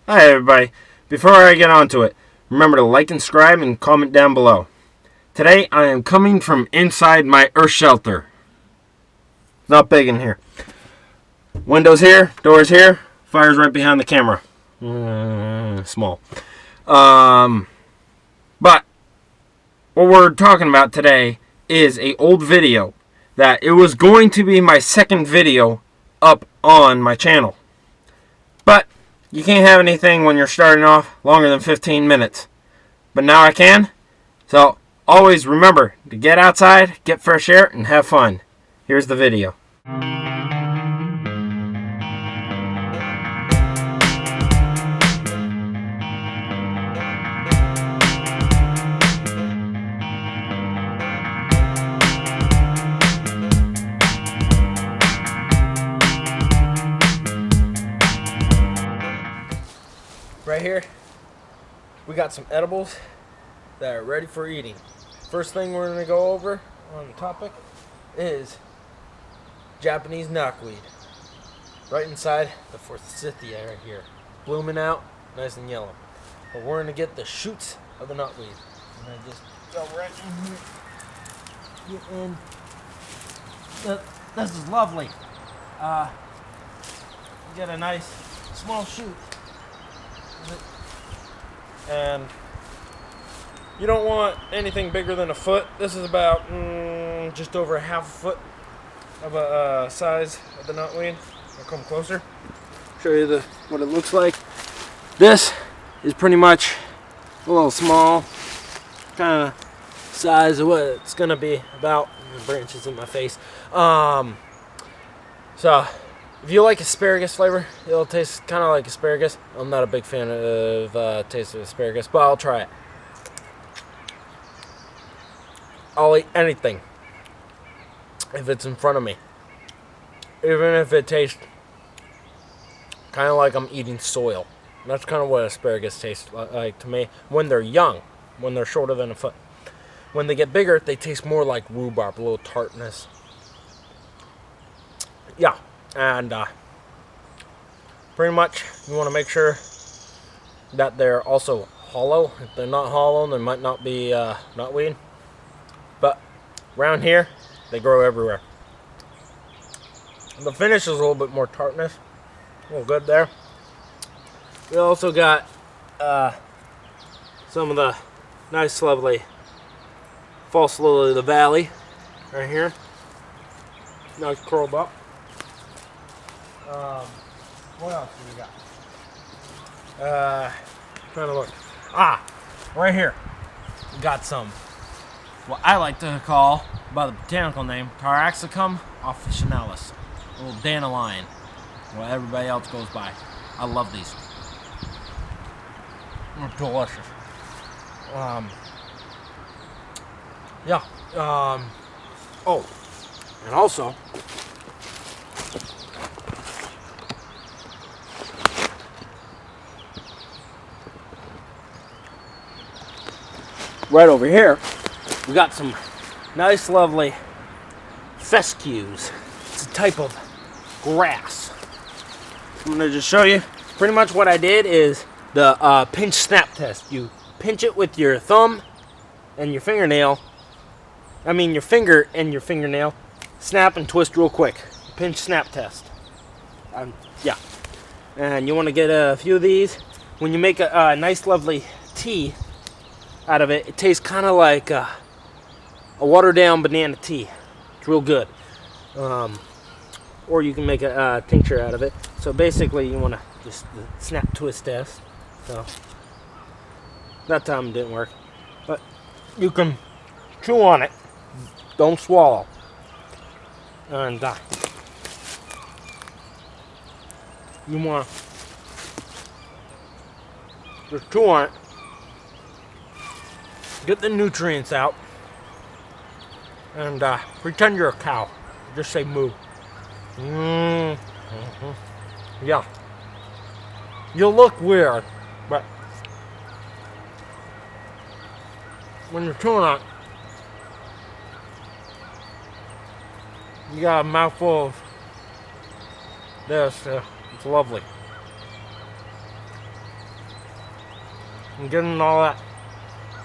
Hi everybody. Before I get on to it, remember to like and subscribe and comment down below. Today I am coming from inside my earth shelter. It's not big in here. Windows here, doors here, fire's right behind the camera. Small. But what we're talking about today is an old video that it was going to be my second video up on my channel. But you can't have anything when you're starting off longer than 15 minutes. But now I can. So always remember to get outside, get fresh air, and have fun. Here's the video. Right here, we got some edibles that are ready for eating. First thing we're going to go over on the topic is Japanese knotweed. Right inside the forsythia right here. Blooming out, nice and yellow. But we're going to get the shoots of the knotweed. I'm going to just go right in here. Get in. This is lovely. Get a nice small shoot. And you don't want anything bigger than a foot. This is about just over a half a foot of a size of the knotweed. I'll come closer, show you what it looks like. This is pretty much a little small, kind of size of what it's gonna be about. The branches in my face. So if you like asparagus flavor, it'll taste kind of like asparagus. I'm not a big fan of taste of asparagus, but I'll try it. I'll eat anything if it's in front of me, even if it tastes kind of like I'm eating soil. That's kind of what asparagus tastes like to me when they're young, when they're shorter than a foot. When they get bigger, they taste more like rhubarb, a little tartness. Yeah. And pretty much you want to make sure that they're also hollow. If they're not hollow, they might not be knotweed. But around here, they grow everywhere. The finish is a little bit more tartness. A little good there. We also got some of the nice, lovely false lily of the valley right here. Nice curled up. What else do we got? Trying to look. Right here. We got some, what I like to call, by the botanical name, Taraxacum officinalis. A little dandelion. What everybody else goes by. I love these. They're delicious. Yeah. Oh, and also, right over here, we got some nice, lovely fescues. It's a type of grass. I'm going to just show you. Pretty much what I did is the pinch snap test. You pinch it with your thumb and your fingernail. I mean your finger and your fingernail. Snap and twist real quick. Pinch snap test. Yeah. And you want to get a few of these. When you make a nice, lovely tea out of it, it tastes kind of like a watered down banana tea. It's real good. Or you can make a tincture out of it. So basically you want to just snap twist test. So that time it didn't work, but you can chew on it, don't swallow, and you want to just chew on it. Get the nutrients out, and pretend you're a cow. Just say moo. Yeah. You'll look weird, but when you're chewing on it, you got a mouthful of this. It's lovely. and getting all that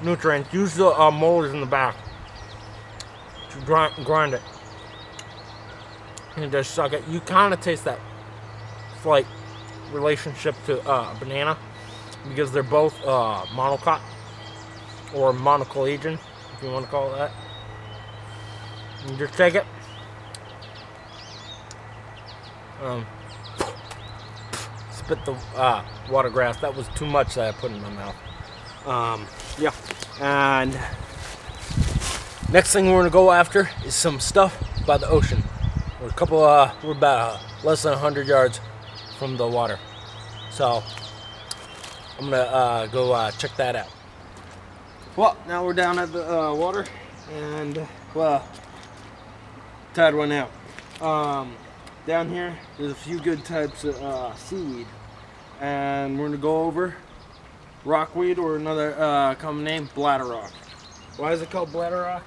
nutrients. Use the molars in the back to grind it. And just suck it. You kind of taste that slight relationship to banana because they're both monocot or monocollagen, if you want to call it that. You just take it. Spit the water grass. That was too much that I put in my mouth. Yeah. And next thing we're gonna go after is some stuff by the ocean. We're about less than 100 yards from the water. So I'm gonna go check that out. Well, now we're down at the water, and well, tide went out. Down here, there's a few good types of seaweed, and we're gonna go over rockweed, or another common name, Bladder Rock. Why is it called Bladder Rock?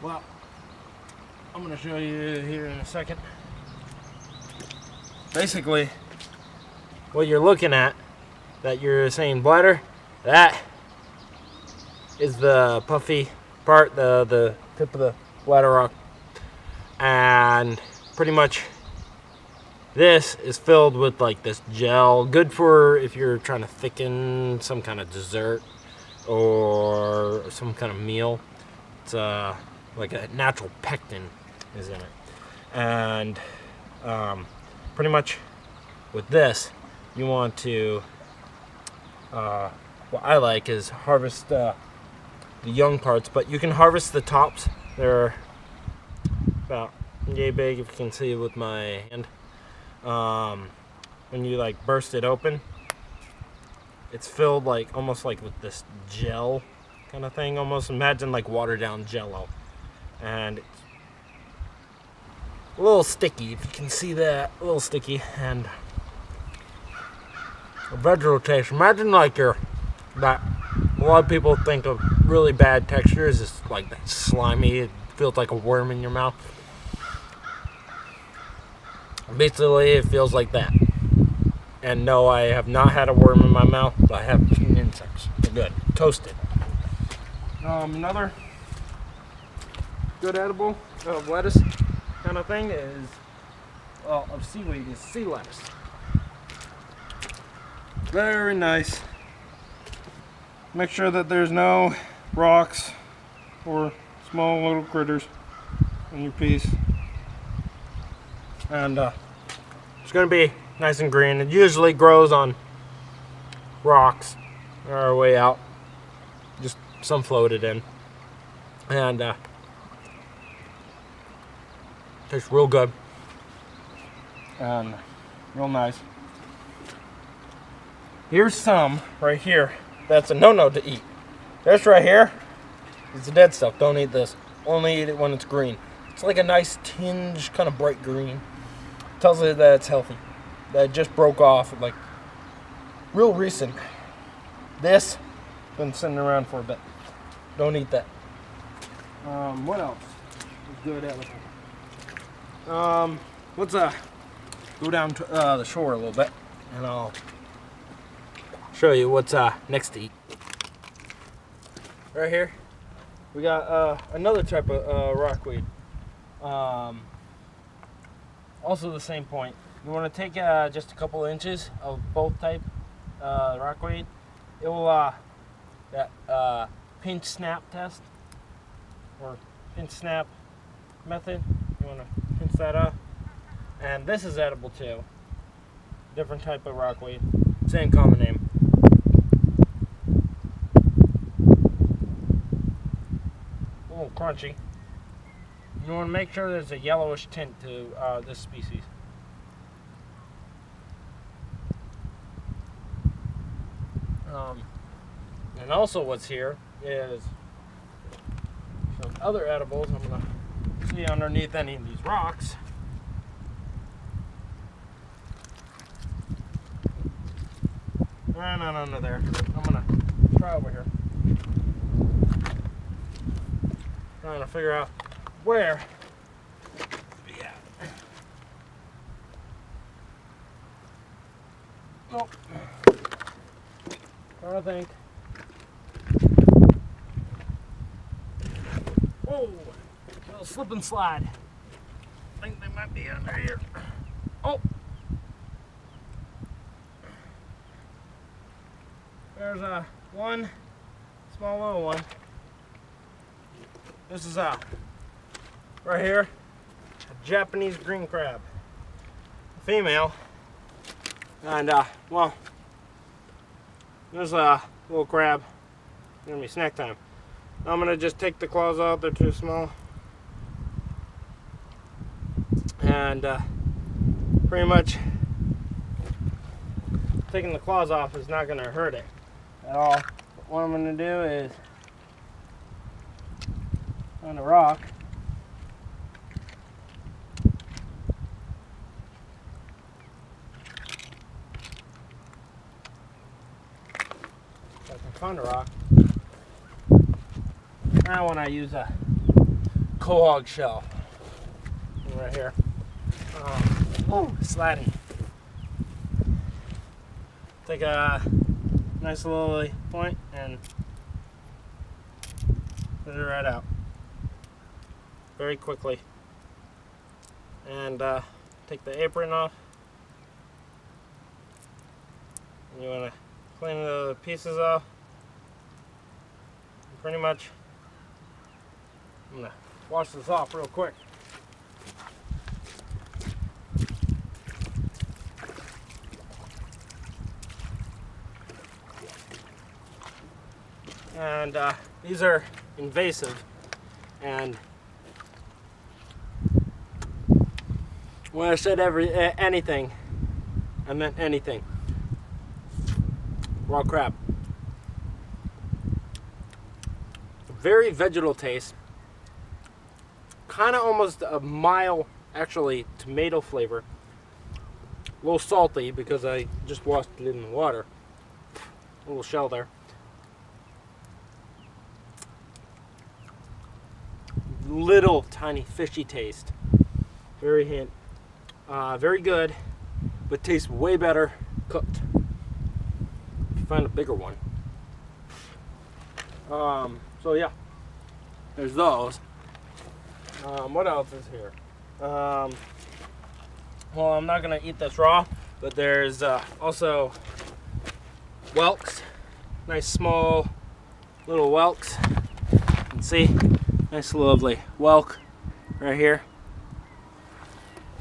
Well, I'm gonna show you here in a second. Basically, what you're looking at, that you're saying bladder, that is the puffy part, the tip of the Bladder Rock, and pretty much this is filled with like this gel, good for if you're trying to thicken some kind of dessert or some kind of meal. It's like a natural pectin is in it, and pretty much with this you want to what I like is harvest the young parts, but you can harvest the tops. They're about yay big, if you can see with my hand. When you like burst it open, it's filled like almost like with this gel kind of thing. Almost imagine like watered down Jello, and it's a little sticky, if you can see that, a little sticky, and a vegetable taste. Imagine like that a lot of people think of really bad textures is like that slimy, it feels like a worm in your mouth. Basically, it feels like that. And no, I have not had a worm in my mouth, but I have eaten insects. They're good. Toasted. Another good edible of lettuce kind of thing is, well, of seaweed, is sea lettuce. Very nice. Make sure that there's no rocks or small little critters in your piece. And it's going to be nice and green. It usually grows on rocks on our way out. Just some floated in. And tastes real good. And real nice. Here's some right here. That's a no-no to eat. This right here is the dead stuff. Don't eat this. Only eat it when it's green. It's like a nice tinge, kind of bright green. Tells you that it's healthy. That it just broke off, like real recent. This been sitting around for a bit. Don't eat that. What else is good edible? Let's go down to the shore a little bit, and I'll show you what's next to eat. Right here, we got another type of rockweed. Also the same point. You want to take just a couple inches of both type rockweed. It will that pinch snap test or pinch snap method. You want to pinch that up, and this is edible too. Different type of rockweed, same common name. A little crunchy. You want to make sure there's a yellowish tint to this species. And also what's here is some other edibles. I'm going to see underneath any of these rocks. None under there. I'm going to try over here. Trying to figure out where. Yeah. Nope. I think little slip and slide. I think they might be under here. Oh! There's one small little one. This is right here, a Japanese green crab. Female. And well, there's a little crab. It's gonna be snack time. I'm gonna just take the claws out, they're too small. And pretty much taking the claws off is not gonna hurt it at all. But what I'm gonna do is on the rock, if I can find a rock. Now when I use a quahog shell right here. Oh, sliding. Take a nice little point and put it right out very quickly. And take the apron off. And you want to clean the pieces off. And pretty much, I'm going to wash this off real quick. And these are invasive, and when I said anything, I meant anything. Raw crab. Very vegetal taste. Kind of almost a mild, actually, tomato flavor. A little salty because I just washed it in the water. A little shell there. Little tiny fishy taste. Very hint. Very good, but tastes way better cooked. If you find a bigger one. So yeah, there's those. What else is here? Well, I'm not gonna eat this raw, but there's also whelks. Nice small little whelks. You can see, nice lovely whelk right here.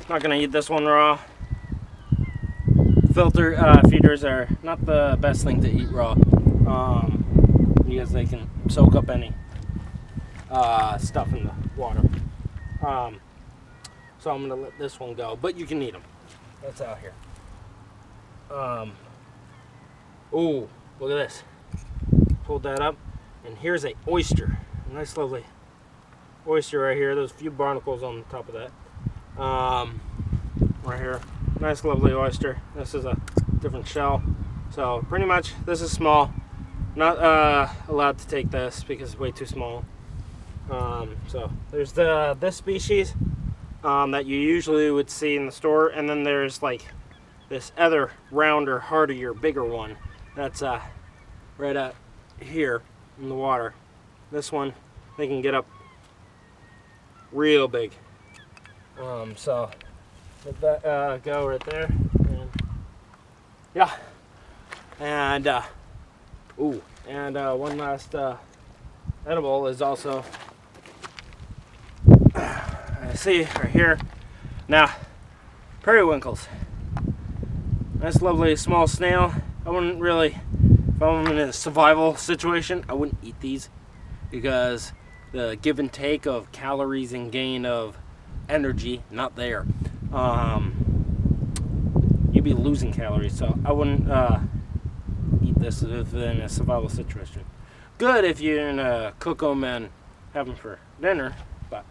Not gonna eat this one raw. Filter feeders are not the best thing to eat raw, because they can soak up any stuff in the water. So I'm gonna let this one go, but you can eat them. That's out here. Oh, look at this. Pulled that up, and here's a oyster. A nice, lovely oyster right here. There's a few barnacles on the top of that. Right here, nice, lovely oyster. This is a different shell. So pretty much, this is small. Not allowed to take this because it's way too small. So there's this species that you usually would see in the store, and then there's like this other rounder, hardier, bigger one that's right out here in the water. This one, they can get up real big. So let that go right there. And yeah, and one last edible is also I see right here. Now, periwinkles. Nice, lovely small snail. I wouldn't really, if I'm in a survival situation, I wouldn't eat these because the give and take of calories and gain of energy, not there. You'd be losing calories, so I wouldn't eat this if in a survival situation. Good if you're gonna cook them and have them for dinner, but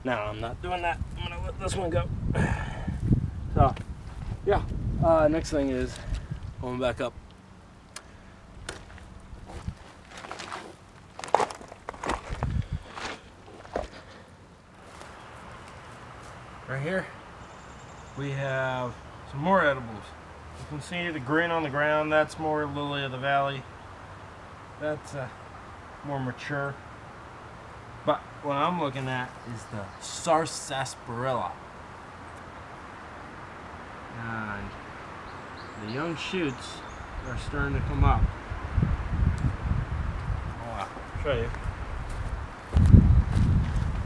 no, I'm not doing that. I'm gonna let this one go. So, yeah. Next thing is going back up. Right here, we have some more edibles. You can see the green on the ground. That's more lily of the valley. That's more mature. But what I'm looking at is the sarsaparilla. And the young shoots are starting to come up. I'll show you.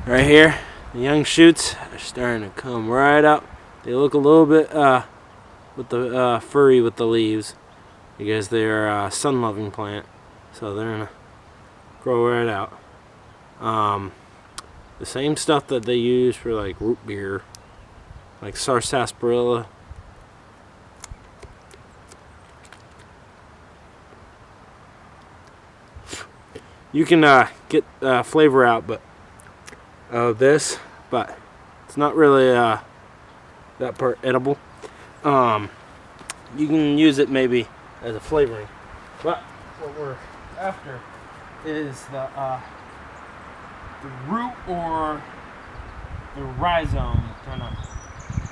Right here, the young shoots are starting to come right up. They look a little bit with the furry with the leaves because they're a sun-loving plant, so they're gonna grow right out. The same stuff that they use for like root beer, like sarsaparilla. You can get flavor out, but this, but it's not really that part edible. You can use it maybe as a flavoring, but what we're after is the root or the rhizome that kind of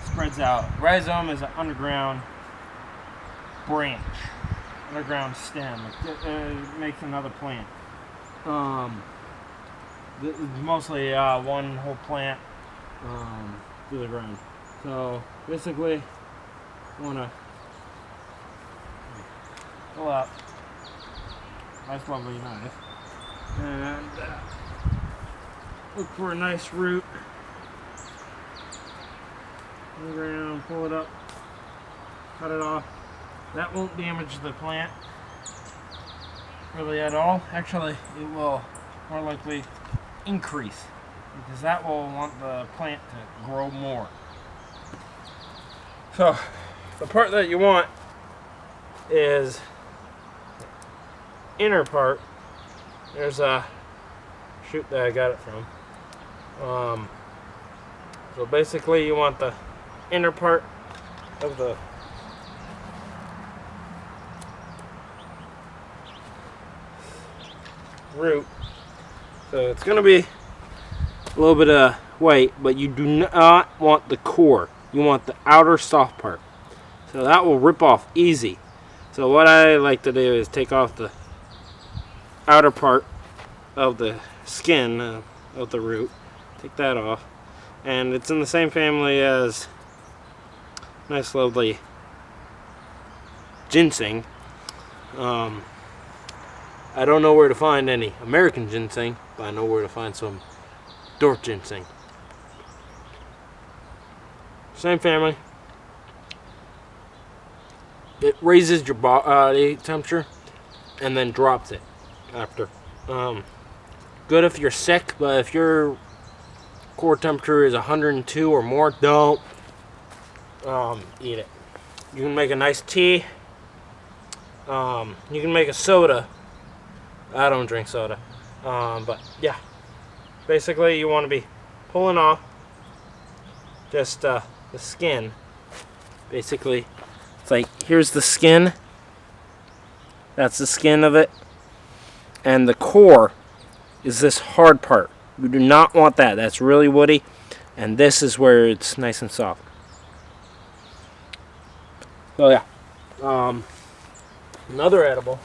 spreads out. Rhizome is an underground branch, underground stem. It makes another plant. Mostly one whole plant through the ground. So basically, you want to pull out nice lovely knife and look for a nice root on the ground, pull it up, cut it off. That won't damage the plant really at all. Actually, it will more likely increase because that will want the plant to grow more. So the part that you want is inner part. There's a shoot that I got it from. So basically you want the inner part of the root. So it's going to be a little bit of white, but you do not want the core. You want the outer soft part. So that will rip off easy. So what I like to do is take off the outer part of the skin of the root. Take that off. And it's in the same family as nice lovely ginseng. I don't know where to find any American ginseng, but I know where to find some dwarf ginseng. Same family. It raises your body temperature and then drops it after. Good if you're sick, but if your core temperature is 102 or more, don't eat it. You can make a nice tea. You can make a soda. I don't drink soda. But yeah, basically you want to be pulling off just the skin. Basically, it's like, here's the skin. That's the skin of it. And the core is this hard part. You do not want that. That's really woody. And this is where it's nice and soft. So yeah. Another edible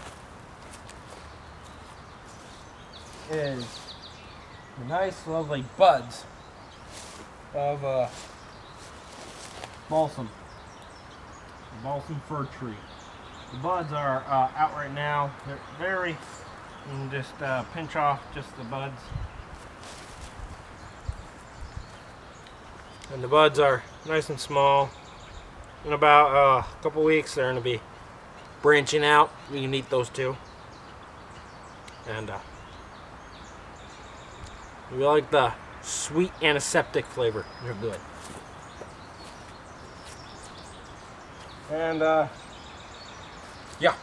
is the nice lovely buds of balsam. The balsam fir tree. The buds are out right now. They're very, you can just pinch off just the buds. And the buds are nice and small. In about a couple weeks they're going to be branching out. You can eat those too. And if you like the sweet antiseptic flavor, they're good. And yeah.